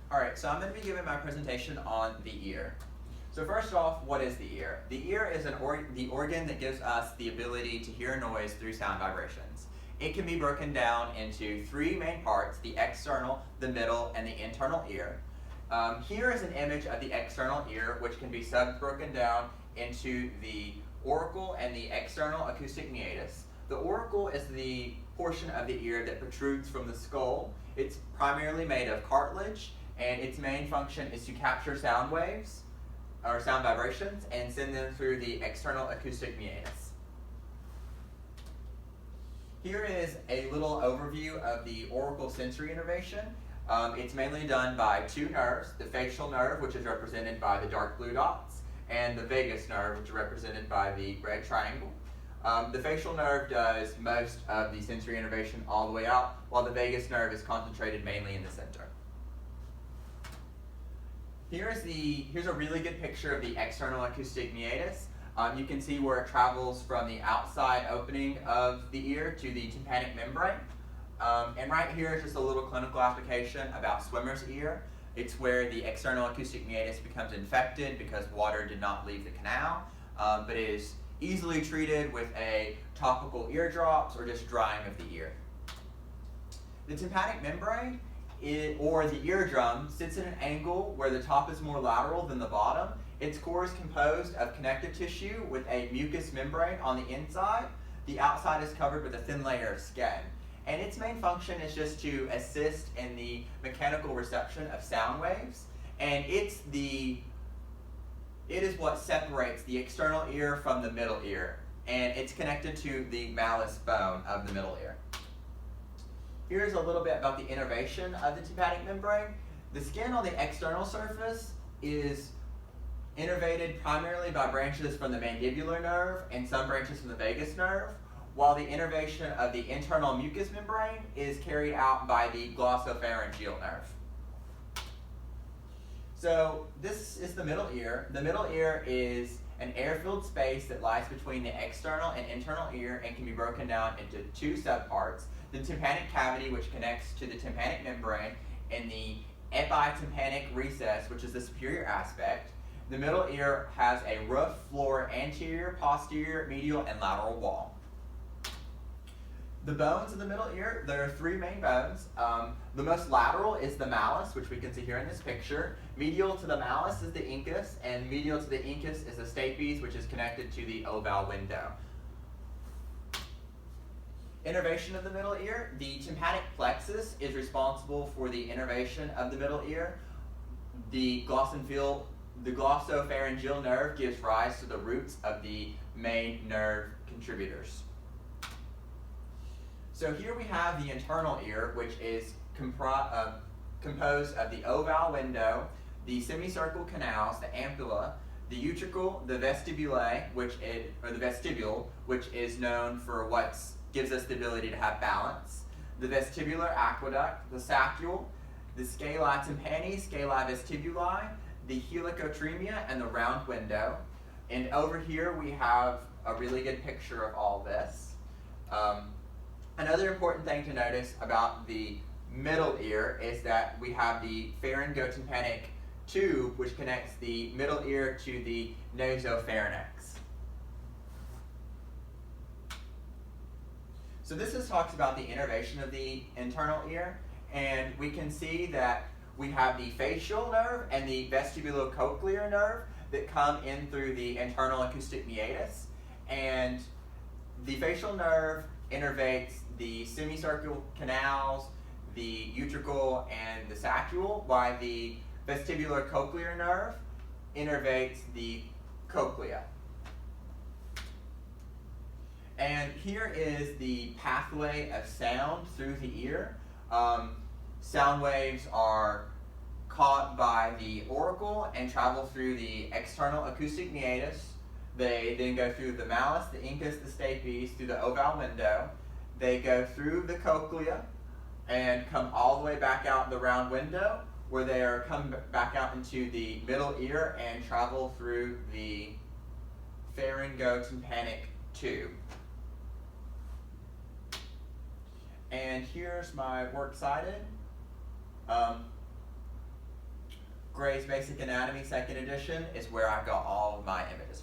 Alright, so I'm going to be giving my presentation on the ear. So first off, what is the ear? The ear is the organ that gives us the ability to hear noise through sound vibrations. It can be broken down into three main parts: the external, the middle, and the internal ear. Here is an image of the external ear, which can be broken down into the auricle and the external acoustic meatus. The auricle is the portion of the ear that protrudes from the skull. It's primarily made of cartilage, and its main function is to capture sound waves or sound vibrations and send them through the external acoustic meatus. Here is a little overview of the auricle sensory innervation. It's mainly done by two nerves: the facial nerve, which is represented by the dark blue dots, and the vagus nerve, which is represented by the red triangle. The facial nerve does most of the sensory innervation all the way out, while the vagus nerve is concentrated mainly in the center. Here's a really good picture of the external acoustic meatus. You can see where it travels from the outside opening of the ear to the tympanic membrane. And right here is just a little clinical application about swimmer's ear. It's where the external acoustic meatus becomes infected because water did not leave the canal, but it is easily treated with a topical ear drops or just drying of the ear. The tympanic membrane, or the eardrum, sits at an angle where the top is more lateral than the bottom. Its core is composed of connective tissue with a mucous membrane on the inside. The outside is covered with a thin layer of skin. And its main function is just to assist in the mechanical reception of sound waves. And it is what separates the external ear from the middle ear. And it's connected to the malleus bone of the middle ear. Here's a little bit about the innervation of the tympanic membrane. The skin on the external surface is innervated primarily by branches from the mandibular nerve and some branches from the vagus nerve, while the innervation of the internal mucous membrane is carried out by the glossopharyngeal nerve. So this is the middle ear. The middle ear is an air-filled space that lies between the external and internal ear and can be broken down into two subparts: the tympanic cavity, which connects to the tympanic membrane, and the epitympanic recess, which is the superior aspect. The middle ear has a roof, floor, anterior, posterior, medial, and lateral wall. The bones of the middle ear, there are three main bones. The most lateral is the malleus, which we can see here in this picture. Medial to the malleus is the incus, and medial to the incus is the stapes, which is connected to the ovale window. Innervation of the middle ear. The tympanic plexus is responsible for the innervation of the middle ear. The glossopharyngeal nerve gives rise to the roots of the main nerve contributors. So here we have the internal ear, which is composed of the ovale window, the semicircle canals, the ampulla, the utricle, the vestibule, the vestibule, which is known for what gives us the ability to have balance, the vestibular aqueduct, the saccule, the scala tympani, scala vestibuli, the helicotremia, and the round window. And over here we have a really good picture of all this. Another important thing to notice about the middle ear is that we have the pharyngotympanic tube, which connects the middle ear to the nasopharynx. So this just talks about the innervation of the internal ear, and we can see that we have the facial nerve and the vestibulocochlear nerve that come in through the internal acoustic meatus, and the facial nerve innervates the semicircular canals, the utricle, and the saccule, while the vestibulocochlear nerve innervates the cochlea. And here is the pathway of sound through the ear. Sound waves are caught by the auricle and travel through the external acoustic meatus. They then go through the malleus, the incus, the stapes, through the ovale window. They go through the cochlea and come all the way back out the round window, where they are come back out into the middle ear and travel through the pharyngotympanic tube. And here's my works cited. Gray's Basic Anatomy, 2nd edition, is where I got all of my images